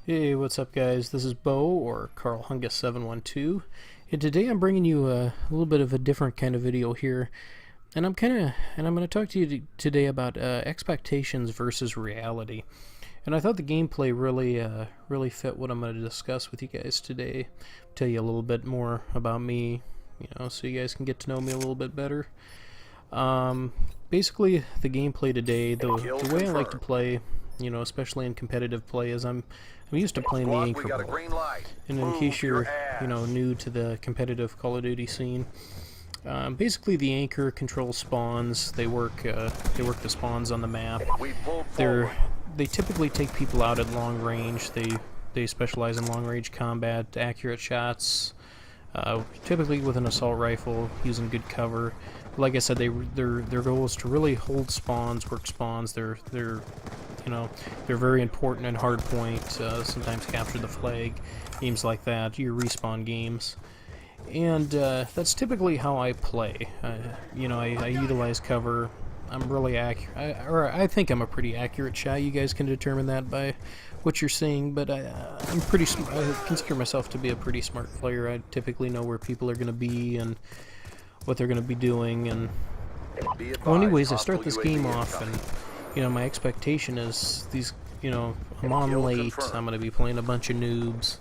Hey, what's up guys? This is Bo, or Carl Hungus 712, and today I'm bringing you a little bit of a different kind of video here, and I'm going to talk to you today about expectations versus reality. And I thought the gameplay really fit what I'm going to discuss with you guys today. Tell you a little bit more about me, so you guys can get to know me a little bit better. Basically, the gameplay today, the way I like to play, especially in competitive play, is I'm used to playing the anchor ball. And in case you're, new to the competitive Call of Duty scene, basically the anchor controls spawns. They work the spawns on the map. They typically take people out at long range. They specialize in long range combat, accurate shots, typically with an assault rifle, using good cover. Like I said, their goal is to really hold spawns, work spawns. They're very important in hardpoint. Sometimes capture the flag, games like that. Your respawn games, and that's typically how I play. I utilize cover. I'm really accurate, or I think I'm a pretty accurate shot. You guys can determine that by what you're seeing, but I'm pretty. I consider myself to be a pretty smart player. I typically know where people are going to be and what they're going to be doing. And well, anyways, I start this game off, and my expectation is I'm on late. I'm going to be playing a bunch of noobs.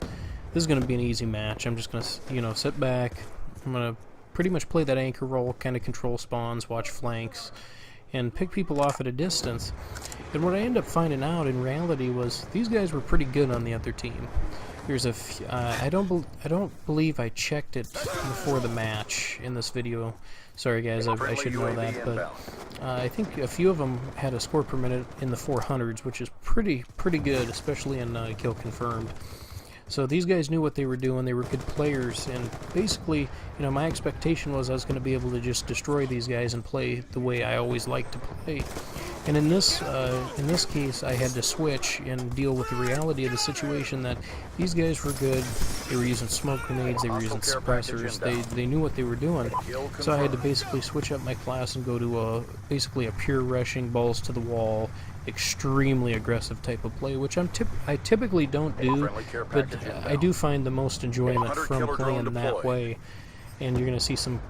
This is going to be an easy match. I'm just going to sit back. I'm going to pretty much play that anchor role, kind of control spawns, watch flanks, and pick people off at a distance. And what I ended up finding out in reality was these guys were pretty good on the other team. There's I don't believe I checked it before the match in this video. Sorry guys, I should know that, but I think a few of them had a score per minute in the 400s, which is pretty good, especially in kill confirmed. So these guys knew what they were doing. They were good players, and basically, my expectation was I was going to be able to just destroy these guys and play the way I always like to play. And in this case, I had to switch and deal with the reality of the situation that these guys were good. They were using smoke grenades. They were using suppressors. They knew what they were doing. So I had to basically switch up my class and go to basically a pure rushing, balls to the wall, extremely aggressive type of play, which I typically don't do, but I do find the most enjoyment from playing that way. And you're going to see some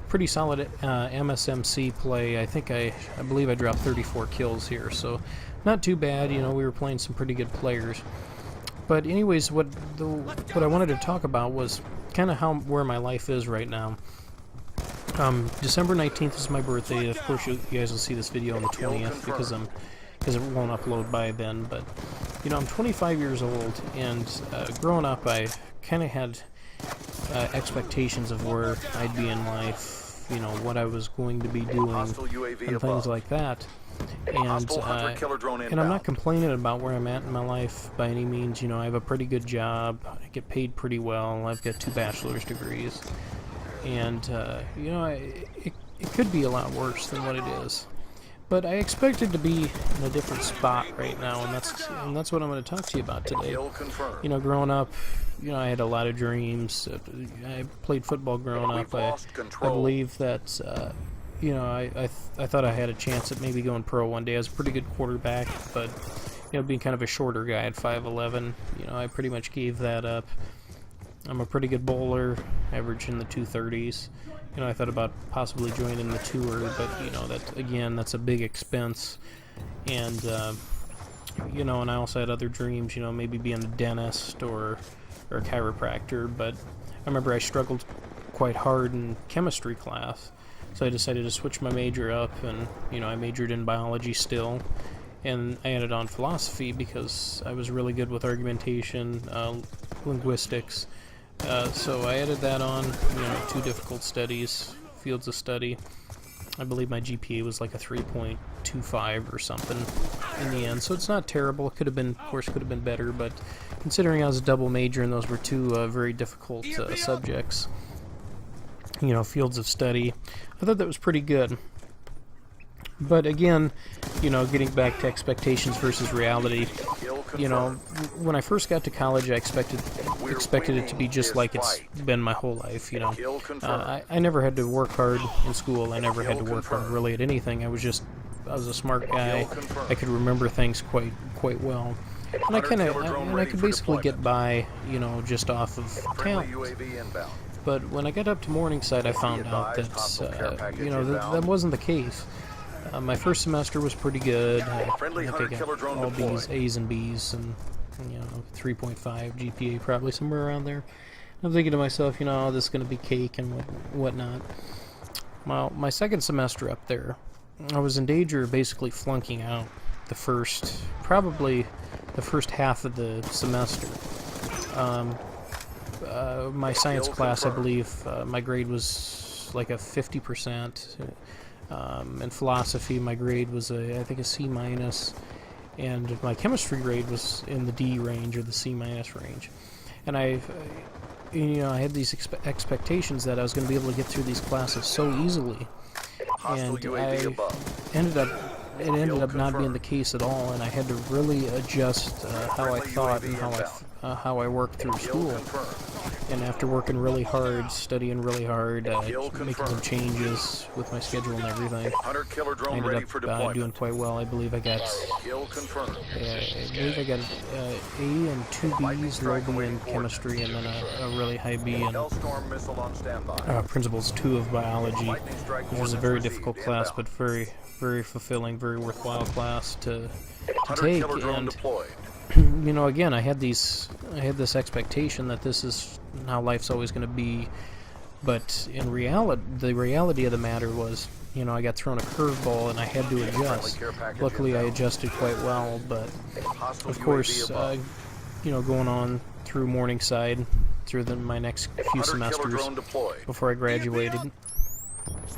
pretty solid MSMC play. I believe I dropped 34 kills here, so not too bad. We were playing some pretty good players. But anyways, what I wanted to talk about was kind of where my life is right now. December 19th is my birthday. Of course, you guys will see this video on the 20th because it won't upload by then. But I'm 25 years old, and growing up, I kind of had expectations of where I'd be in life, what I was going to be doing, and things like that. And I'm not complaining about where I'm at in my life by any means. I have a pretty good job. I get paid pretty well. I've got 2 bachelor's degrees, and it could be a lot worse than what it is. But I expected to be in a different spot right now, and that's what I'm going to talk to you about today. Growing up, I had a lot of dreams. I played football growing up. I believe that, I thought I had a chance at maybe going pro one day. I was a pretty good quarterback, but, being kind of a shorter guy at 5'11", I pretty much gave that up. I'm a pretty good bowler, average in the 230s. I thought about possibly joining the tour, but, that's a big expense. And, and I also had other dreams, maybe being a dentist or a chiropractor, but I remember I struggled quite hard in chemistry class, so I decided to switch my major up, and, I majored in biology still, and I added on philosophy because I was really good with argumentation, linguistics. So I added that on, 2 difficult fields of study. I believe my GPA was like a 3.25 or something in the end, so it's not terrible. It could have been better, but considering I was a double major and those were 2 very difficult subjects, fields of study, I thought that was pretty good. But again, getting back to expectations versus reality, when I first got to college, I expected it to be just like it's been my whole life. I never had to work hard in school. I never had to work hard really at anything. I was a smart guy. I could remember things quite well. and I could basically get by, you know, just off of talent. But when I got up to Morningside, I found out that, you know, that wasn't the case. My first semester was pretty good. I think I got all B's, A's and B's, and, you know, 3.5 GPA, probably somewhere around there. I'm thinking to myself, you know, this is going to be cake and whatnot. Well, my second semester up there, I was in danger of basically flunking out probably the first half of the semester. My science class, I believe, my grade was like a 50%. In philosophy, my grade was I think a C-, and my chemistry grade was in the D range or the C- range. And you know, I had these expectations that I was going to be able to get through these classes so easily, and it ended up not being the case at all, and I had to really adjust how I thought and how I worked through school. And after working really hard, studying really hard, making some changes with my schedule and everything, I ended up doing quite well. I believe I got A and 2 B's, low B in chemistry, and then a really high B in Principles 2 of biology, which was a very difficult class, but very, very fulfilling, very worthwhile class to take. And you know, again, I had this expectation that this is how life's always going to be, but in reality, the reality of the matter was, you know, I got thrown a curveball and I had to adjust. Luckily, I adjusted quite well, but of course, you know, going on through Morningside, through my next few semesters before I graduated,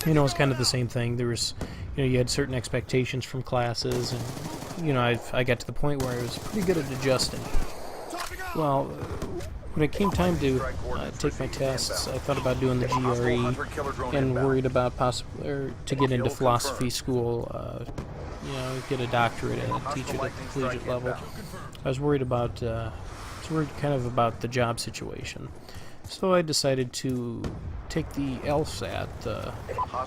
you know, it's kind of the same thing. There was, you know, you had certain expectations from classes, and, you know, I got to the point where I was pretty good at adjusting. Well, when it came time to take my tests, I thought about doing the GRE and worried about to get into philosophy school, you know, get a doctorate and teach it at the collegiate level. I was worried kind of about the job situation. So I decided to take the LSAT, the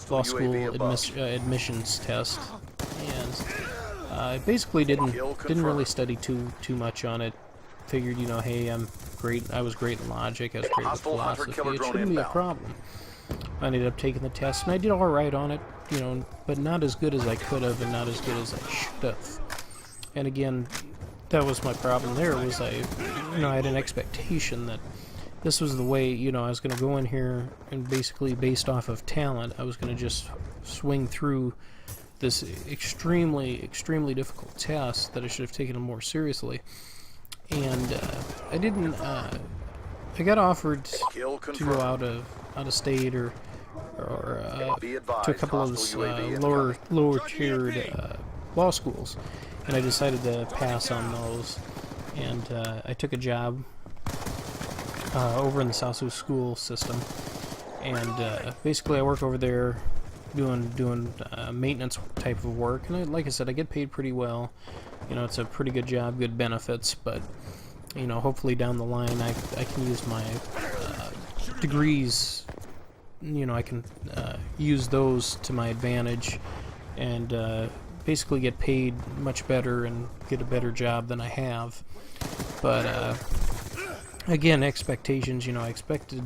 law school admissions test, and I basically didn't really study too much on it. Figured, you know, hey, I was great in logic, I was great with philosophy, it shouldn't be a problem. I ended up taking the test, and I did all right on it, you know, but not as good as I could have, and not as good as I should have. And again, that was my problem there, was I had an expectation that this was the way, you know, I was going to go in here and basically based off of talent, I was going to just swing through this extremely, extremely difficult test that I should have taken more seriously. And I didn't, I got offered to go out of state or to a couple of those lower tiered law schools, and I decided to pass on those, and I took a job over in the South Sioux school system, and basically I work over there doing maintenance type of work, and like I said, I get paid pretty well. You know, it's a pretty good job, good benefits, but, you know, hopefully down the line I can use my degrees, you know, I can use those to my advantage and basically get paid much better and get a better job than I have. But again, expectations, you know, I expected,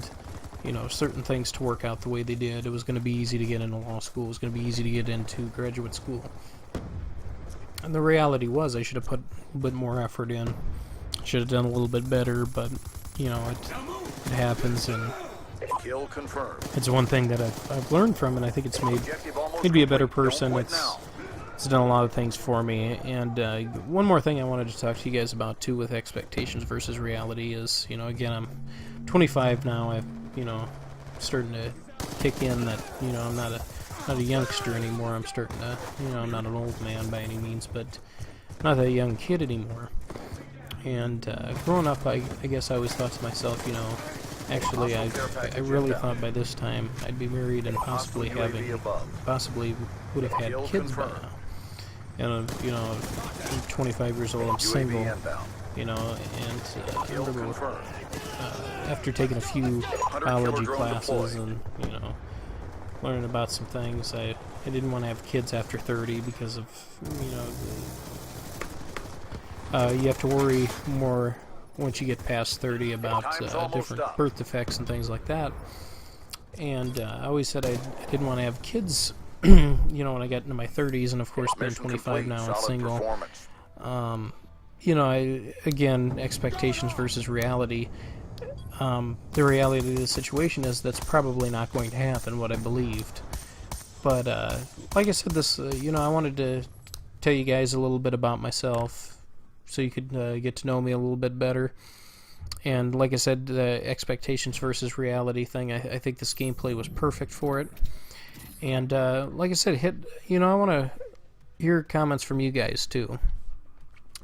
you know, certain things to work out the way they did. It was going to be easy to get into law school. It was going to be easy to get into graduate school. And the reality was I should have put a bit more effort in. Should have done a little bit better, but, you know, it happens, and it's one thing that I've learned from, and I think it's made me a better person. It's done a lot of things for me. And one more thing I wanted to talk to you guys about, too, with expectations versus reality is, you know, again, I'm 25 now. You know, starting to kick in that, you know, I'm not a youngster anymore. I'm starting to, you know, I'm not an old man by any means, but not a young kid anymore. And growing up, I guess I always thought to myself, you know, actually, I really thought by this time I'd be married and possibly would have had kids by now. And, you know, I'm 25 years old, I'm single, you know, and I remember after taking a few biology classes and, you know, learning about some things, I didn't want to have kids after 30 because of, you know, You have to worry more once you get past 30 about different birth defects and things like that. And I always said I didn't want to have kids, you know, when I got into my 30s, and of course being 25 now and single. You know, again, expectations versus reality. The reality of the situation is that's probably not going to happen, what I believed. But like I said, this, you know, I wanted to tell you guys a little bit about myself so you could get to know me a little bit better. And like I said, the expectations versus reality thing, I think this gameplay was perfect for it. And like I said, you know, I want to hear comments from you guys too.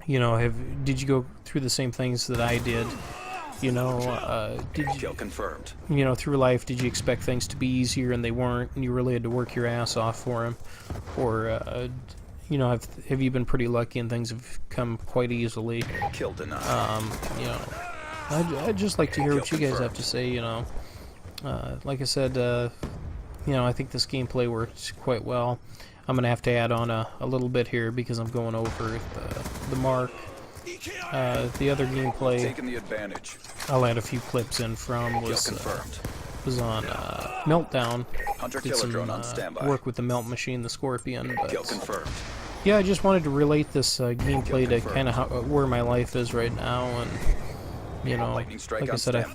You know, did you go through the same things that I did? You know, did you, confirmed. You know, through life, did you expect things to be easier and they weren't, and you really had to work your ass off for them? Or, you know, have you been pretty lucky and things have come quite easily? Kill denied. You know, I'd just like to hear what you guys have to say, you know. Like I said, you know, I think this gameplay works quite well. I'm going to have to add on a little bit here because I'm going over the mark. The other gameplay Taking the advantage. I'll add a few clips in from was on Meltdown. Did some work with the Melt Machine, the Scorpion. But yeah, I just wanted to relate this gameplay to kind of where my life is right now, and you know, like I said,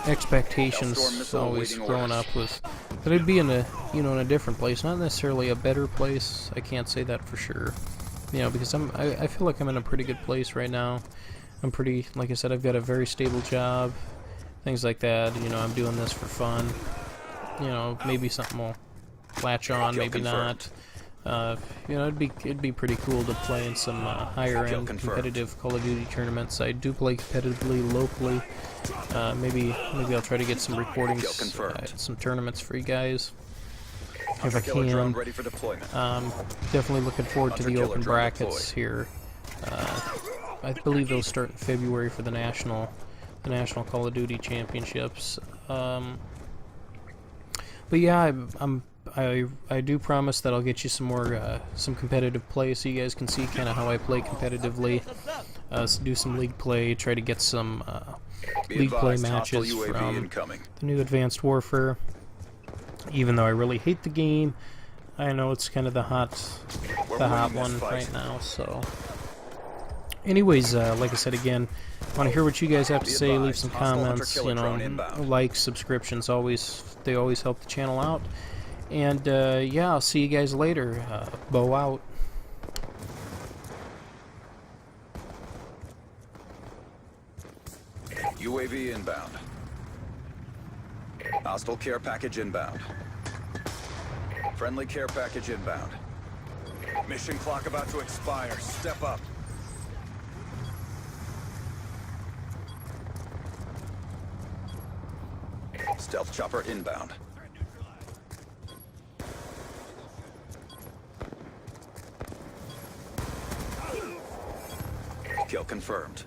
expectations always growing up was that I'd be in a, you know, in a different place, not necessarily a better place. I can't say that for sure, you know, because I feel like I'm in a pretty good place right now. I'm pretty, like I said, I've got a very stable job, things like that. You know, I'm doing this for fun. You know, maybe something will latch on, maybe not. You know, it'd be pretty cool to play in some higher-end competitive Call of Duty tournaments. I do play competitively locally. Maybe I'll try to get some recordings at some tournaments for you guys if I can. Definitely looking forward to the open brackets here. I believe those start in February for the national Call of Duty championships. But yeah, I do promise that I'll get you some more some competitive play so you guys can see kind of how I play competitively. So do some league play, try to get some league play matches from the new Advanced Warfare. Even though I really hate the game, I know it's kind of the hot one right now. So, anyways, like I said again, I want to hear what you guys have to say. Leave some comments. You know, likes, subscriptions, they always help the channel out. And yeah, I'll see you guys later. Bo out. UAV inbound. Hostile care package inbound. Friendly care package inbound. Mission clock about to expire. Step up. Stealth chopper inbound. Kill confirmed.